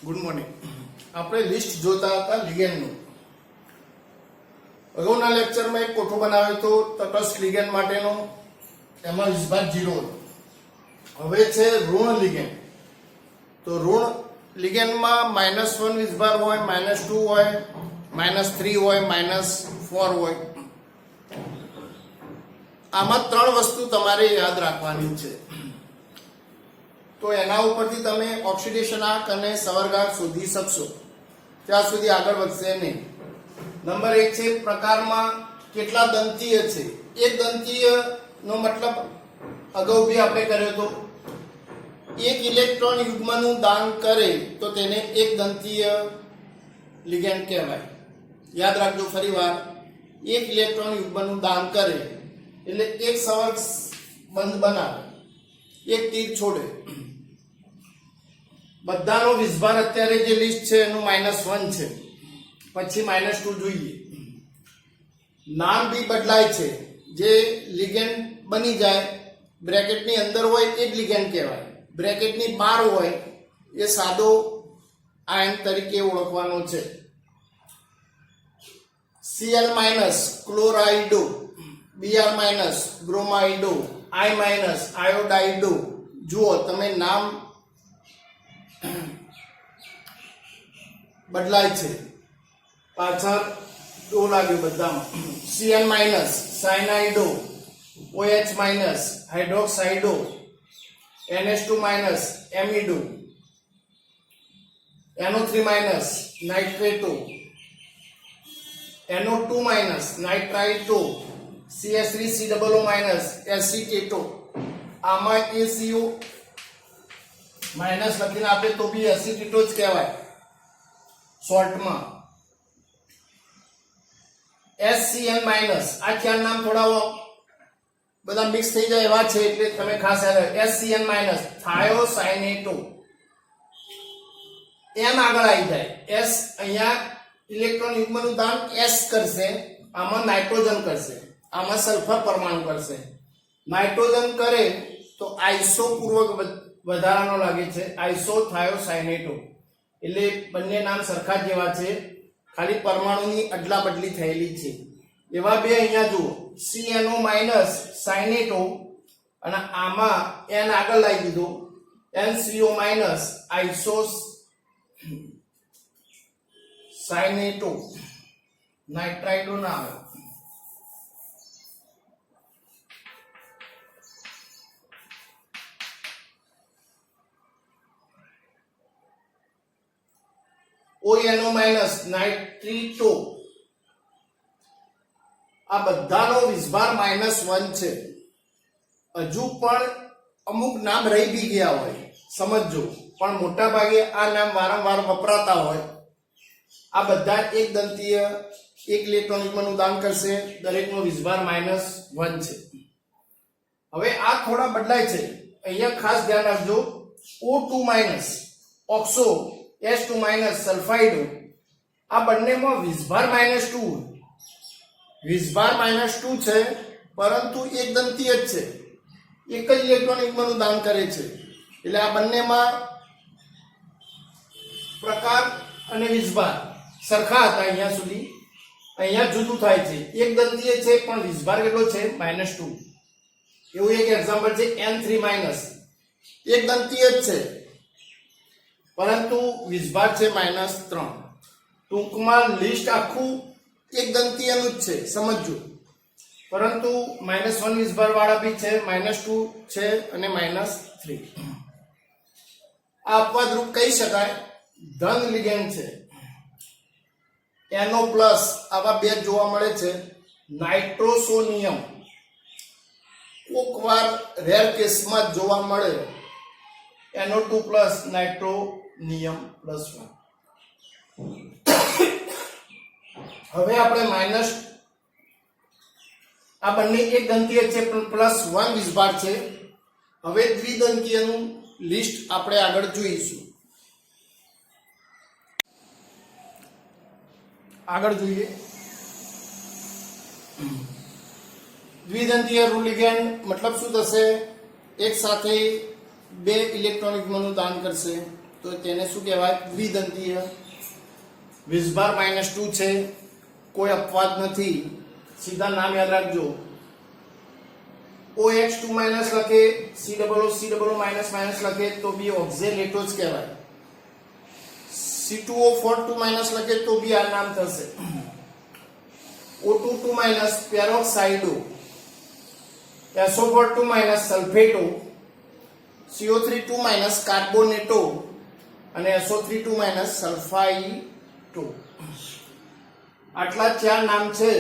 Good morning. આપણે list જોતા હતા લિગેન્ડનું. અગાઉના લેક્ચરમાં એક કોઠો બનાવ્યો હતો તટસ્થ લિગેન્ડ માટેનો, એમાં વિસ્ભાર 0 હતો. હવે છે ઋણ લિગેન્ડ. તો ઋણ લિગેન્ડમાં -1 વિસ્ભાર હોય, -2 હોય, -3 હોય, -4 હોય. આમાં 3 વસ્તુ તમારે યાદ રાખવાની છે. તો એના ઉપરથી તમે ઓક્સિડેશન આંક અને સવર્ગાંક શોધી શકશો. ત્યાં સુધી આગળ વધશે નહીં. નંબર 1 છે પ્રકારમાં કેટલા દંતીય છે. એક દંતીય નો મતલબ અગાઉ બી આપણે કર્યો હતો. એક ઇલેક્ટ્રોન યુગ્મનું દાન કરે તો તેને એક દંતીય લિગેન્ડ કહેવાય. યાદ રાખજો ફરીવાર, એક ઇલેક્ટ્રોન યુગ્મનું દાન કરે એટલે એક સવર્ગ બંધ બનાવે, એક તીર છોડે. બધાનો વિસ્ભાર અત્યારે જે લિસ્ટ છે એનું -1 છે, પછી -2 જોઈએ. નામ બી બદલાય છે. જે લિગેન્ડ બની જાય બ્રેકેટની અંદર હોય એ જ લિગેન્ડ કહેવાય. બ્રેકેટની બહાર હોય એ સાદો આયન તરીકે ઓળખવાનો છે. Cl- ક્લોરાઇડો, Br- બ્રોમાઇડો, I- આયોડાઇડો. જુઓ તમે નામ બદલાય છે, પાછળ ડો લાગ્યો બધામાં. Cn- સાયનાઇડો, OH- હાઇડ્રોક્સાઇડો, NH2- એમિડો, NO3- નાઇટ્રેટો, NO2- નાઇટ્રાઇટો, CH3COO- એસિટેટો. આમાં ACO માઇનસ લખીને આપે તો બી એસિટેટો જ કહેવાય શોર્ટમાં. SCN- આ ચાર નામ થોડા બધા મિક્સ થઈ જાય એવા છે એટલે તમે ખાસ યાદ રાખો. SCN- થાયોસાયનેટો. M આગળ આવી જાય. S અહીંયા ઇલેક્ટ્રોન યુગ્મનું દાન S કરશે, આમાં નાઇટ્રોજન કરશે, આમાં સલ્ફર પરમાણુ કરશે. નાઇટ્રોજન કરે તો આઇસો પૂર્વક વધારાનો લાગે છે, આઇસો થાયોસાયનેટો. એટલે બંને નામ સરખા જ જેવા છે, ખાલી પરમાણુની અદલા બદલી થયેલી છે. એવા બે અહીંયા જુઓ, CNO- સાયનેટો અને આમાં N આગળ લાવી દીધો, NCO- આઇસો સાયનેટો. નાઇટ્રાઇડો ના આવે. ONO- નાઇટ્રીટો. આ બધાનો વિસ્ભાર -1 છે. હજુ પણ અમુક નામ રહી બી ગયા હોય, સમજજો. પણ મોટા ભાગે આ નામ વારંવાર વપરાતા હોય. આ બધા એક દંતીય એક ઇલેક્ટ્રોન યુગ્મનું દાન કરશે, દરેકનો વિસ્ભાર -1 છે. હવે આ થોડા બદલાય છે. અહીંયા ખાસ ધ્યાન રાખજો. O2- oxo, H2- સલ્ફાઇડો. આ બંનેમાં વિસ્ભાર -2. વિસ્ભાર -2 છે, પરંતુ એક દંતીય જ છે. એક જ ઇલેક્ટ્રોન યુગ્મનું દાન કરે છે. એટલે આ બંનેમાં પ્રકાર અને વિસ્ભાર સરખા હતા અહીંયા સુધી. અહીંયા જુદું થાય છે. એક દંતીય છે પણ વિસ્ભાર કેટલો છે? -2. એવું એક એક્ઝામ્પલ છે N3-. એક દંતીય જ છે પરંતુ વિસ્ભાર છે -3. ટૂંકમાં લિસ્ટ આખું એક દંતીયનું જ છે, સમજજો. પરંતુ -1 વિસ્ભાર વાળા બી છે, -2 છે અને -3. આ અપવાદરૂપ કહી શકાય. ધન લિગેન્ડ છે. NO+ આવા બે જોવા મળે છે. નાઇટ્રોસોનિયમ કોક વાર રેર કેસમાં જોવા મળે. NO2+ નાઇટ્રોનિયમ +1. હવે આપણે આ બંને એક દંતીય છે પણ +1 વિસ્ભાર છે. હવે દ્વિદંતીયનું લિસ્ટ આપણે આગળ જોઈશું. આગળ જોઈએ. દ્વિદંતીય ઋણ લિગેન્ડ મતલબ શું થશે? એક સાથે બે ઇલેક્ટ્રોન યુગ્મનું દાન કરશે. તો તેને શું કહેવાય? દ્વિદંતીય. વીસભાર -2 છે, કોઈ અપવાદ નથી, સીધા નામ યાદ રાખજો. OX2 માઇનસ લખે, COO લખે તો બી ઓક્ઝેલેટો જ કહેવાય. C2O4 માઇનસ લખે તો બી આ નામ થશે. O22 માઇનસ પેરોક્સાઇડો, SO42 માઇનસ સલ્ફેટો, CO32 માઇનસ કાર્બોનેટો અને SO32 માઇનસ સલ્ફાઇટો. આટલા 4 નામ છે.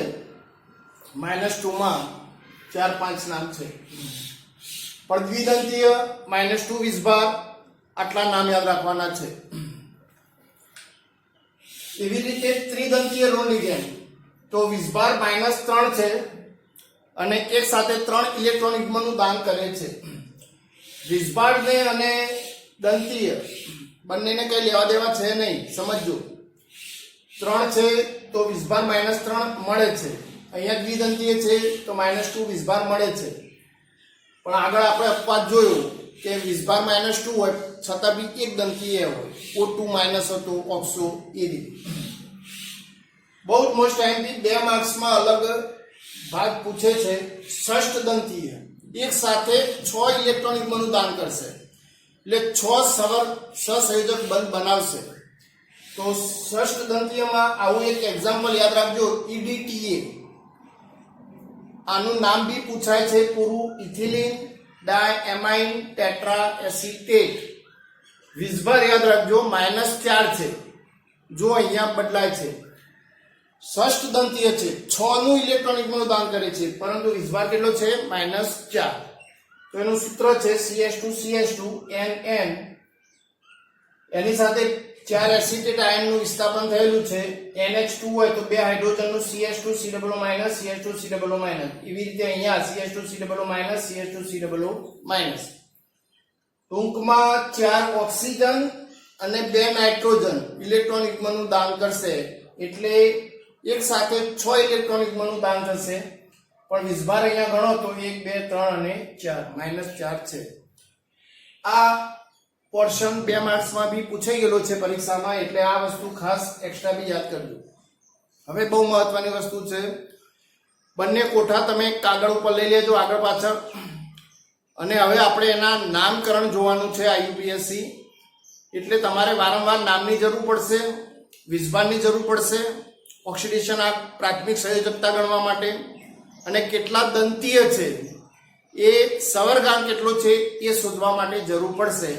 -2 માં 4-5 નામ છે, પણ દ્વિદંતીય -2 વીસભાર આટલા નામ યાદ રાખવાના છે. એવી રીતે ત્રિદંતીય ઋણ લિગેન્ડ તો વીસભાર -3 છે અને એક સાથે 3 ઇલેક્ટ્રોન યુગ્મનું દાન કરે છે. વીસભારને અને દંતીય બંનેને કઈ લેવા દેવા છે નહીં, સમજજો. 3 છે તો વીસભાર -3 મળે છે. અહીંયા દ્વિદંતીય છે તો -2 વીસભાર મળે છે. પણ આગળ આપણે અપવાદ જોયું કે વીસભાર -2 હોય છતાં બી એક દંતીય હોય, O2 માઇનસ હતો, ઓક્સો, એ રીતે. બહુ જ મોસ્ટ ટાઈમથી 2 માર્ક્સમાં અલગ ભાગ પૂછે છે. ષષ્ઠ દંતીય એક સાથે 6 ઇલેક્ટ્રોન યુગ્મનું દાન કરશે, એટલે 6 સહસંયોજક બંધ બનાવશે. તો ષષ્ઠ દંતીયમાં આવું એક એક્ઝામ્પલ યાદ રાખજો, EDTA. આનું નામ બી પૂછાય છે પૂરું, ઇથિલિન ડાયએમાઇન ટેટ્રા એસિટેટ. વીસભાર યાદ રાખજો -4 છે, જો અહીંયા બદલાય છે. ષષ્ઠ દંતીય છે, 6 નું ઇલેક્ટ્રોન યુગ્મનું દાન કરે છે, પરંતુ વીસભાર કેટલો છે? -4. તો એનું સૂત્ર છે CH2CH2 NN. એની સાથે 4 એસિટેટ આયનનું વિસ્થાપન થયેલું છે. NH2 હોય તો 2 હાઇડ્રોજનનું CH2COO-. એવી રીતે અહીંયા CH2COO-, ટૂંકમાં 4 ઓક્સિજન અને 2 નાઇટ્રોજન ઇલેક્ટ્રોન યુગ્મનું દાન કરશે, એટલે એક સાથે 6 ઇલેક્ટ્રોન યુગ્મનું દાન થશે. પણ વીસભાર અહીંયા ગણો તો 1, 2, 3 અને 4 -4 છે. આ પોર્શન 2 માર્ક્સમાં બી પૂછાઈ ગયેલો છે પરીક્ષામાં, એટલે આ વસ્તુ ખાસ એક્સ્ટ્રા બી યાદ કરજો. હવે બહુ મહત્વની વસ્તુ છે, બંને કોઠા તમે કાગળ ઉપર લઈ લેજો આગળ પાછળ. અને હવે આપણે એના નામકરણ જોવાનું છે IUPAC. એટલે તમારે વારંવાર નામની જરૂર પડશે, વીસભારની જરૂર પડશે, ઓક્સિડેશન આ પ્રાથમિક સંયોજકતા ગણવા માટે, અને કેટલા દંતીય છે એ સવર્ગાંક કેટલો છે એ શોધવા માટે જરૂર પડશે.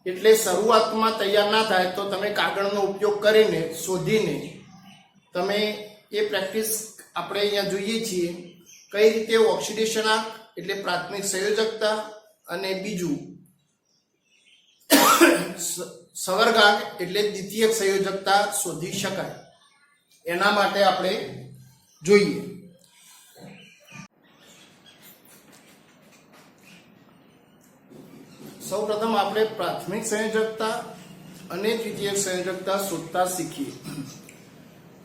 એટલે શરૂઆતમાં તૈયાર ના થાય તો તમે કાગળનો ઉપયોગ કરીને શોધીને તમે એ પ્રેક્ટિસ આપણે અહીંયા જોઈએ છીએ કઈ રીતે ઓક્સિડેશન એટલે પ્રાથમિક સંયોજકતા અને બીજું સવર્ગાંક એટલે દ્વિતીયક સંયોજકતા શોધી શકાય, એના માટે આપણે જોઈએ. સૌપ્રથમ આપણે પ્રાથમિક સંયોજકતા અને દ્વિતીયક સંયોજકતા શોધતા શીખીએ.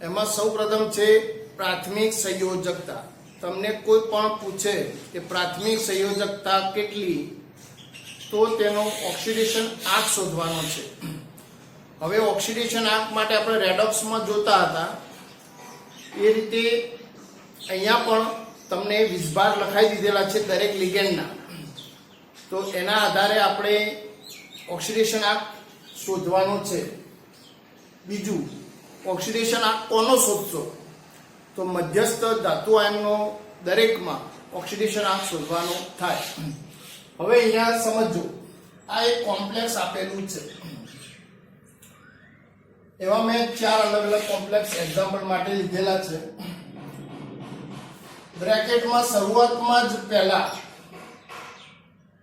એમાં સૌપ્રથમ છે પ્રાથમિક સંયોજકતા. તમને કોઈ પણ પૂછે કે પ્રાથમિક સંયોજકતા કેટલી, તો તેનો ઓક્સિડેશન આંક શોધવાનો છે. હવે ઓક્સિડેશન આંક માટે આપણે રેડોક્સમાં જોતા હતા એ રીતે અહીંયા પણ તમને વીસભાર લખાઈ દીધેલા છે દરેક લિગેન્ડના. તો એના આધારે આપણે ઓક્સિડેશન આંક શોધવાનો છે. બીજું, ઓક્સિડેશન આંક કોનો શોધશો? તો મધ્યસ્થ ધાતુ આયનનો દરેકમાં ઓક્સિડેશન આંક શોધવાનો થાય. હવે અહીંયા સમજો, આ એક કોમ્પ્લેક્સ આપેલું છે. એવા મેં 4 અલગ અલગ કોમ્પ્લેક્સ એક્ઝામ્પલ માટે લીધેલા છે. બ્રેકેટમાં શરૂઆતમાં જ પહેલા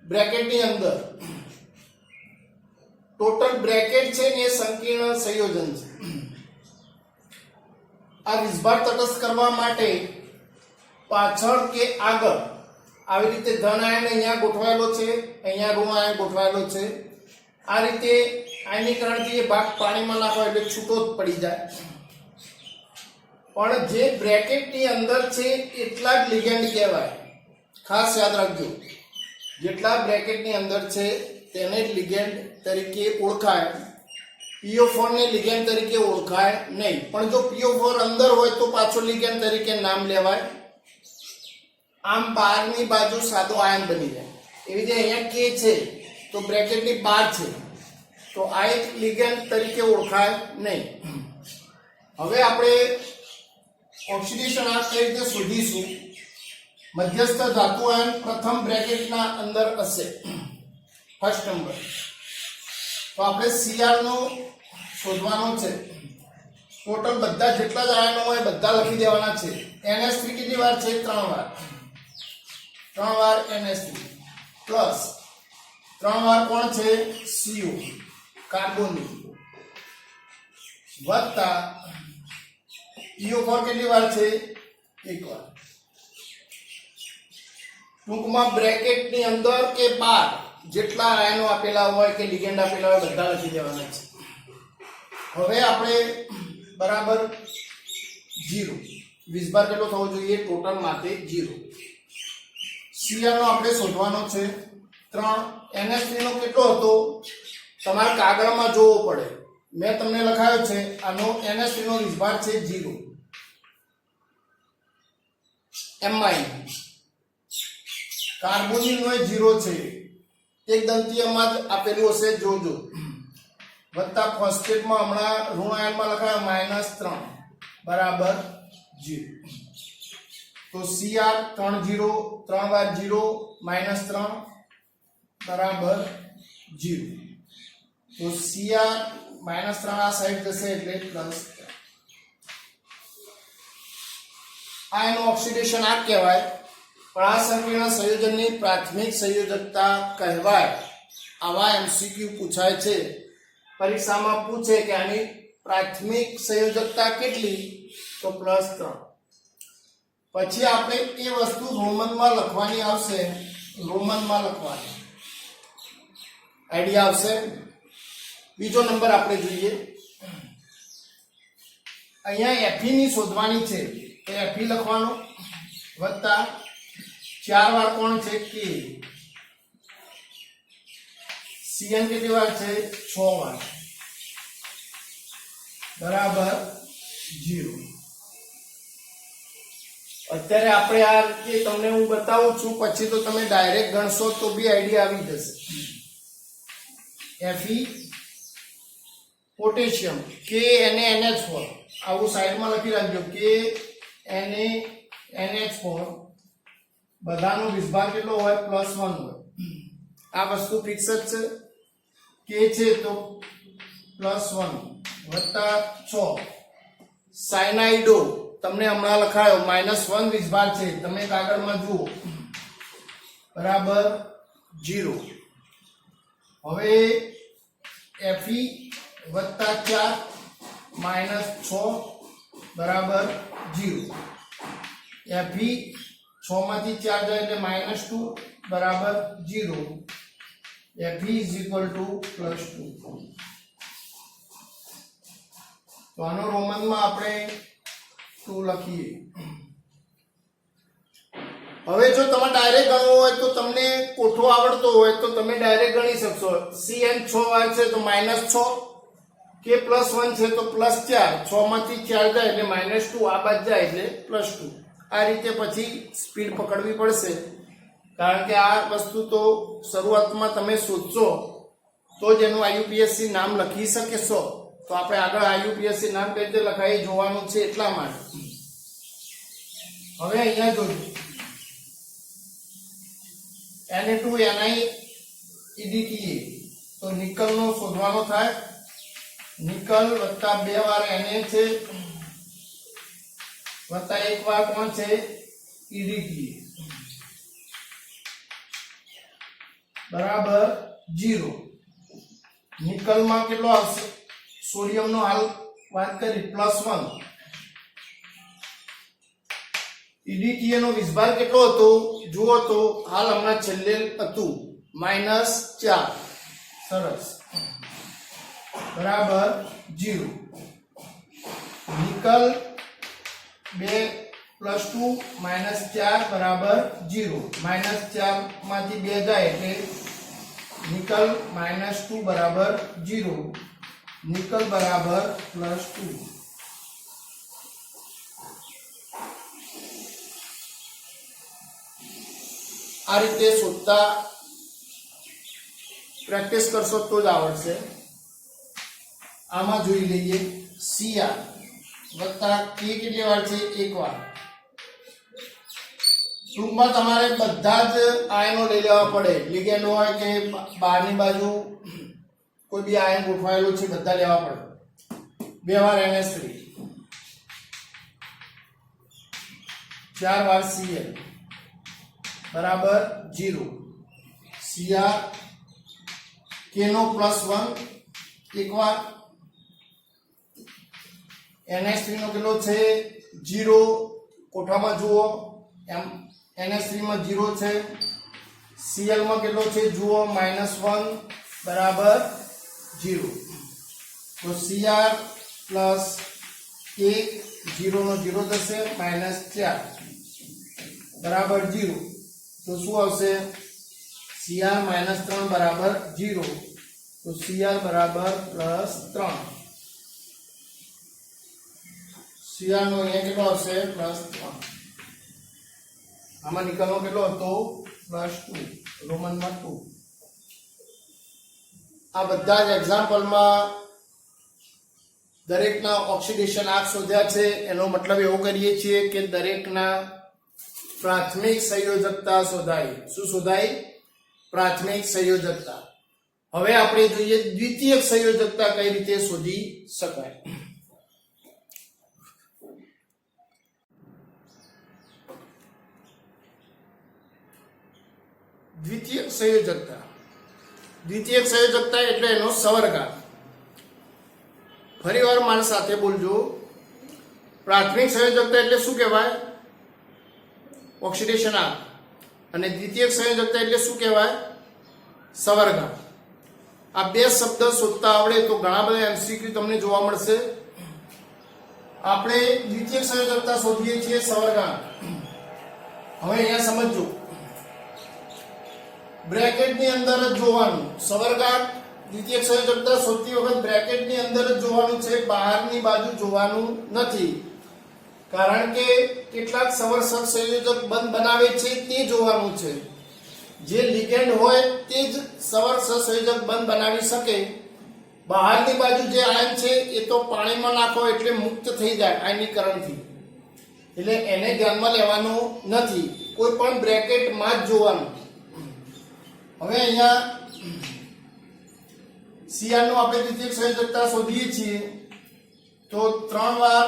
બ્રેકેટની અંદર ટોટલ બ્રેકેટ છે ને એ સંકીર્ણ સંયોજન છે. આ વીસભાર તટસ્થ કરવા માટે પાછળ કે આગળ આવી રીતે ધન આયન અહીંયા ગોઠવાયેલો છે, અહીંયા ઋણ આયન ગોઠવાયેલો છે. આ રીતે આયનીકરણથી એ ભાગ પાણીમાં નાખો એટલે છૂટો જ પડી જાય. પણ જે બ્રેકેટની અંદર છે એટલા જ લિગેન્ડ કહેવાય. ખાસ યાદ રાખજો, જેટલા બ્રેકેટની અંદર છે તેને લિગેન્ડ તરીકે ઓળખાય, PO4 ને લિગેન્ડ તરીકે ઓળખાય નહીં. પણ જો PO4 અંદર હોય તો પાછો લિગેન્ડ તરીકે નામ લેવાય. આમ બહારની બાજુ સાદો આયન બની જાય. એવી રીતે અહીંયા K છે તો બ્રેકેટની બહાર છે તો આ એક લિગેન્ડ તરીકે ઓળખાય નહીં. હવે આપણે ઓક્સિડેશન આ કઈ રીતે શોધીશું? મધ્યસ્થ ધાતુ આયન પ્રથમ બ્રેકેટના અંદર હશે, ફર્સ્ટ નંબર. તો આપણે Cr નો શોધવાનો છે. ટોટલ બધા જેટલા જ આયનો હોય બધા લખી દેવાના છે. NH3 કેટલી વાર છે? 3 વાર. 3 વાર NH3 પ્લસ 3 વાર કોણ છે? CO કાર્બોનિલ વત્તા PO4 કેટલી વાર છે? 1 વાર. ટૂંકમાં બ્રેકેટની અંદર કે બહાર જેટલા આયનો આપેલા હોય કે લિગેન્ડ આપેલા હોય બધા લખી દેવાના છે. હવે આપણે બરાબર 0 વીજભાર કેટલો થવો જોઈએ? ટોટલ માટે 0. Cr નો આપણે શોધવાનો છે 3. NH3 નો કેટલો હતો? તમારે કાગળમાં જોવો પડે. મેં તમને લખાયો છે આનો NH3 નો વીજભાર છે 0. M- કાર્બોનિલ નો 0 છે. એક દંતીયમાં જ આપેલું હશે, જોજો. વત્તા ફોસ્ફેટમાં હમણાં ઋણ આયનમાં લખાયો -3 બરાબર 0. તો Cr 3 0 3 વાર 0 -3 બરાબર 0. તો Cr -3 આ સાઈડ જશે એટલે પ્લસ. આ એનું ઓક્સિડેશન આ કહેવાય. પણ આ સંકીર્ણ સંયોજનની પ્રાથમિક સંયોજકતા કહેવાય. આવા MCQ પૂછાય છે. પરીક્ષામાં પૂછે કે આની પ્રાથમિક સંયોજકતા કેટલી? તો +3. પછી આપણે એ વસ્તુ રોમનમાં લખવાની આવશે. રોમનમાં લખવાની આઈડિયા આવશે. બીજો નંબર આપણે જોઈએ. અહીંયા Fe ની શોધવાની છે તો Fe લખવાનો વત્તા 4 વાર કોણ છે? K. Cn કેટલી વાર છે? 6 વાર બરાબર 0. અત્યારે આપણે આ રીતે તમને હું બતાવું છું, પછી તો તમે ડાયરેક્ટ ગણશો તો બી આઈડિયા આવી જશે. Fe પોટેશિયમ KNaNH4 આવું સાઈડમાં લખી રાખજો. KNaNH4 બધાનો વીજભાર કેટલો હોય? +1 હોય. આ વસ્તુ ફિક્સ જ છે. K છે તો +1 વત્તા 6. સાયનાઇડો તમને હમણાં લખાયો -1 વીજભાર છે, તમે કાગળમાં જુઓ બરાબર 0. હવે Fe વત્તા 4 -6 બરાબર 0. Fe 6 માંથી 4 જાય એટલે -2 બરાબર 0. Fe +2. તો આનો રોમનમાં આપણે 2 લખીએ. હવે જો તમે ડાયરેક્ટ ગણવું હોય તો તમને કોઠો આવડતો હોય તો તમે ડાયરેક્ટ ગણી શકશો. Cn 6 વાર છે તો -6, K +1 છે તો +4, 6 માંથી 4 જાય એટલે -2, આ બાદ જાય એટલે +2. આ રીતે પછી સ્પીડ પકડવી પડશે, કારણ કે આ વસ્તુ તો શરૂઆતમાં તમે શોધશો તો જ એનું IUPAC નામ લખી શકશો. તો આપણે આગળ IUPAC નામ કઈ રીતે લખાય જોવાનું છે એટલા માટે. હવે અહીંયા જોજો Na2NiEDTA તો નિકલ નો શોધવાનો થાય. નિકલ વત્તા 2 વાર Na છે વત્તા 1 વાર કોણ છે? EDTA બરાબર 0. નિકલમાં કેટલો આવશે? સોડિયમનો હાલ વાત કરી +1. EDTA નો વીજભાર કેટલો હતો? જુઓ તો હાલ હમણાં છેલ્લે હતું -4. સરસ બરાબર 0. નિકલ 2 +2 -4 બરાબર 0. -4 માંથી 2 જાય એટલે નિકલ -2 બરાબર 0, નિકલ બરાબર +2. આ રીતે શોધતા પ્રેક્ટિસ કરશો તો જ આવડશે. આમાં જોઈ લઈએ Cr વત્તા K કેટલી વાર છે? એક વાર. ટૂંકમાં તમારે બધા જ આયનો લઈ લેવા પડે. લિગેન્ડ હોય કે બહારની બાજુ કોઈ બી આયન ગોઠવાયેલું છે બધા લેવા પડે. 2 વાર NH3, 4 વાર Cl બરાબર 0. Cr K નો +1 એક વાર, NH3 નો કેટલો છે? 0. કોઠામાં જુઓ એમ NH3 માં 0 છે. Cl માં કેટલો છે જુઓ -1 બરાબર 0. તો Cr પ્લસ 1 0 નો 0 થશે -4 બરાબર 0. તો શું આવશે? Cr -3 બરાબર 0. તો Cr બરાબર +3. Cr નો અહીંયા કેટલો આવશે? +3. આમાં નિકલનો કેટલો હતો? +2, રોમનમાં 2. આ બધા જ એક્ઝામ્પલમાં દરેકના ઓક્સિડેશન આંક શોધ્યા છે. એનો મતલબ એવો કરીએ છીએ કે દરેકના પ્રાથમિક સંયોજકતા શોધાય. શું શોધાય? પ્રાથમિક સંયોજકતા. હવે આપણે જોઈએ દ્વિતીયક સંયોજકતા કઈ રીતે શોધી શકાય. દ્વિતીયક સંયોજકતા. દ્વિતીયક સંયોજકતા એટલે એનો સવર્ગાંક. ફરીવાર મારી સાથે બોલજો. પ્રાથમિક સંયોજકતા એટલે શું કહેવાય? ઓક્સિડેશન આંક. અને દ્વિતીયક સંયોજકતા એટલે શું કહેવાય? સવર્ગાંક. આ બે શબ્દ શોધતા આવડે તો ઘણા બધા MCQ તમને જોવા મળશે. આપણે દ્વિતીયક સંયોજકતા શોધીએ છીએ સવર્ગાંક. હવે અહીંયા સમજો, બ્રેકેટની અંદર જ જોવાનું. સવર્ગાંક દ્વિતીયક સંયોજકતા શોધતી વખત બ્રેકેટની અંદર જ જોવાનું છે, બહારની બાજુ જોવાનું નથી. કારણ કે કેટલાક સવર્ષક સંયોજક બંધ બનાવે છે તે જોવાનું છે. જે લિગેન્ડ હોય તે જ સવર્ષક સંયોજક બંધ બનાવી શકે. બહારની બાજુ જે આયન છે એ તો પાણીમાં નાખો એટલે મુક્ત થઈ જાય આયનીકરણથી, એટલે એને ધ્યાનમાં લેવાનું નથી. કોઈ પણ બ્રેકેટમાં જ જોવાનું. હવે અહીંયા Cr નો આપણે દ્વિતીયક સંયોજકતા શોધીએ છીએ તો 3 વાર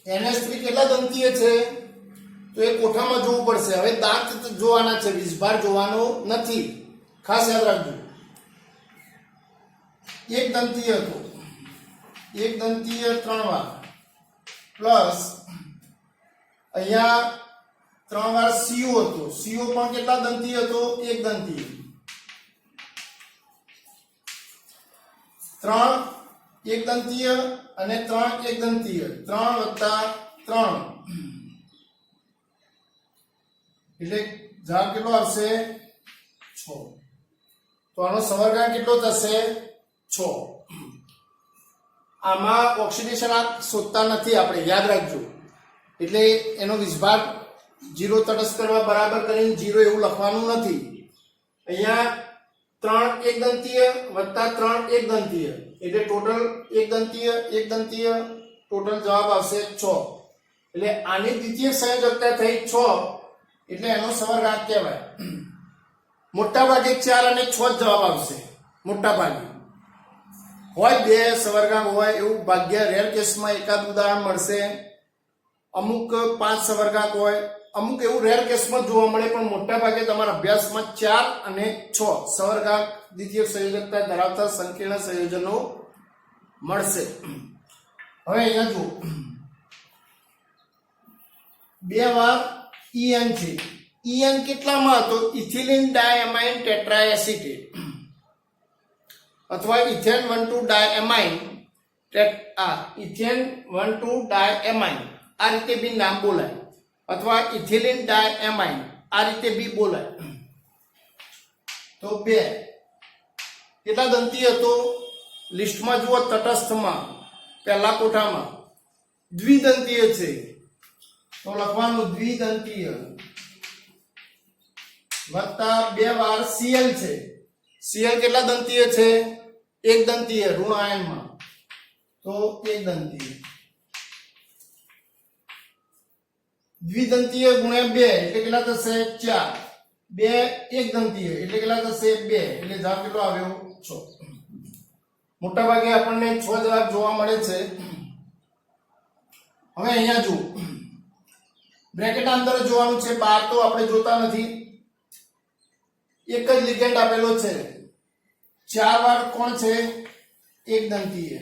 NH3 કેટલા દંતીય છે? તો એ કોઠામાં જોવું પડશે. હવે દાંત જોવાના છે, વિષભાર જોવાનો નથી. ખાસ યાદ રાખજો. એક દંતીય હતો, એક દંતીય 3 વાર પ્લસ અહીંયા 3 વાર CO હતો. CO પણ કેટલા દંતીય હતો? એક દંતીય. 3 એક દંતીય અને 3 એક દંતીય. 3 વત્તા 3 એટલે જવાબ કેટલો આવશે? 6. તો આનો સવર્ગાંક કેટલો થશે? 6. આમાં ઓક્સિડેશન આંક શોધતા નથી આપણે, યાદ રાખજો. એટલે એનો વિષભાર 0 તટસ્થ કરવા બરાબર કરીને 0 એવું લખવાનું નથી. અહીંયા 3 એક દંતીય વત્તા 3 એક દંતીય એટલે ટોટલ એક દંતીય ટોટલ જવાબ આવશે 6. એટલે આની દ્વિતીયક સંયોજકતા થઈ 6 એટલે એનો સવર્ગાંક કહેવાય. મોટા ભાગે 4 અને 6 જ જવાબ આવશે. મોટા ભાગે હોય 2 સવર્ગાંક હોય એવું ભાગ્ય રેર કેસમાં એકાદ ઉદાહરણ મળશે. અમુક 5 સવર્ગાંક હોય, અમુક એવું રેર કેસમાં જોવા મળે. પણ મોટા ભાગે તમારા અભ્યાસમાં 4 અને 6 સવર્ગાંક દ્વિતીયક સંયોજકતા ધરાવતા સંકીર્ણ સંયોજનો મળશે. હવે અહીંયા જુઓ, 2 વાર EN છે. EN કેટલામાં હતો? ઇથિલિન ડાયમાઇન ટેટ્રાએસિટેટ અથવા ઇથેન 1,2 ડાયએમાઇન ઇથેન 1,2 ડાયએમાઇન આ રીતે બી નામ બોલાય, અથવા ઇથિલિન ડાયએમાઇન આ રીતે બી બોલાય. તો 2. કેટલા દંતી હતો લિસ્ટમાં જુઓ, તટસ્થમાં પહેલા કોઠામાં દ્વિદંતીય છે તો લખવાનું દ્વિદંતીય વત્તા 2 વાર Cl છે. Cl કેટલા દંતીય છે? એક દંતીય ઋણ આયનમાં તો એક દંતીય. દ્વિદંતીય ગુણ્યા 2 એટલે કેટલા થશે? 4. 2 એક દંતીય એટલે કેટલા થશે? 2. એટલે જવાબ કેટલો આવ્યો? 6. મોટા ભાગે આપણને 6 જવાબ જોવા મળે છે. હવે અહીંયા જુઓ, બ્રેકેટ અંદર જોવાનું છે, બહાર તો આપણે જોતા નથી. એક જ લિગેન્ડ આપેલો છે, 4 વાર કોણ છે? એક દંતીય.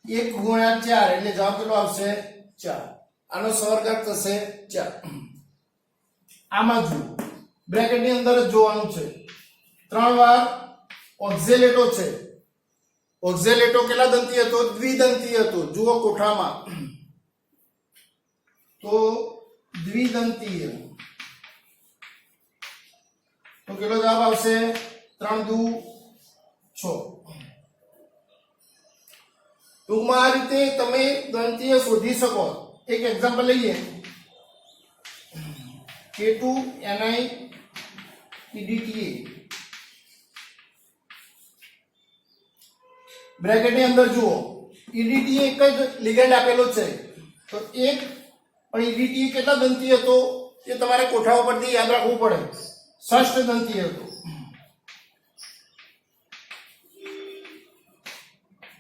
1 ગુણ્યા 4 એટલે જવાબ કેટલો આવશે? 4. આનો સવર્ગાંક થશે 4. આમાં જુઓ, બ્રેકેટની અંદર જ જોવાનું છે. 3 વાર ઓક્ઝેલેટો છે. ઓક્ઝેલેટો કેટલા દંતી હતો? દ્વિદંતી હતો. જુઓ કોઠામાં તો દ્વિદંતીય તો કેટલો જવાબ આવશે? 3 દુ 6. ટૂંકમાં આ રીતે તમે દંતીય શોધી શકો. એક એક્ઝામ્પલ લઈએ, K2Ni EDTA. બ્રેકેટની અંદર જુઓ, EDTA એક જ લિગેન્ડ આપેલો છે તો એક, પણ EDTA કેટલા દંતી હતો એ તમારે કોઠા ઉપરથી યાદ રાખવું પડે. ષષ્ઠ દંતી હતો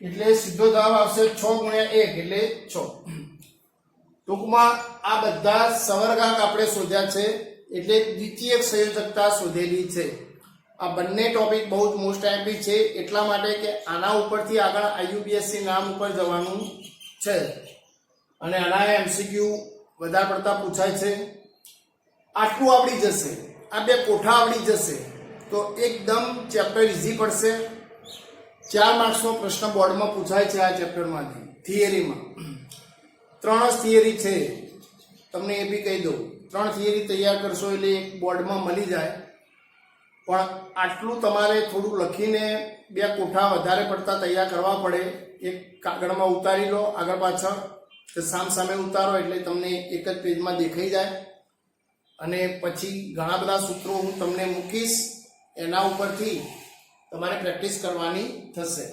એટલે સીધો જવાબ આવશે 6 ગુણ્યા 1 એટલે 6. ટૂંકમાં આ બધા સવર્ગાંક આપણે શોધ્યા છે એટલે દ્વિતીયક સંયોજકતા શોધેલી છે. આ બંને ટોપિક બહુ જ મોસ્ટ આઈએમપી છે, એટલા માટે કે આના ઉપરથી આગળ IUPSC નામ ઉપર જવાનું છે અને આના એમસીક્યુ વધારે પડતા પૂછાય છે. આટલું આવડી જશે, આ 2 કોઠા આવડી જશે તો એકદમ ચેપ્ટર ઈઝી પડશે. 4 માર્ક્સનો પ્રશ્ન બોર્ડમાં પૂછાય છે આ ચેપ્ટરમાંથી. થિયરીમાં 3 જ થિયરી છે, તમને એ બી કહી દઉં. 3 થિયરી તૈયાર કરશો એટલે એક બોર્ડમાં મળી જાય. પણ આટલું તમારે થોડું લખીને 2 કોઠા વધારે પડતા તૈયાર કરવા પડે. એક કાગળમાં ઉતારી લો આગળ પાછળ, તો સામે ઉતારો એટલે તમને એક જ પેજમાં દેખાઈ જાય. અને પછી ઘણા બધા સૂત્રો હું તમને મૂકીશ, એના ઉપરથી તમારે પ્રેક્ટિસ કરવાની થશે.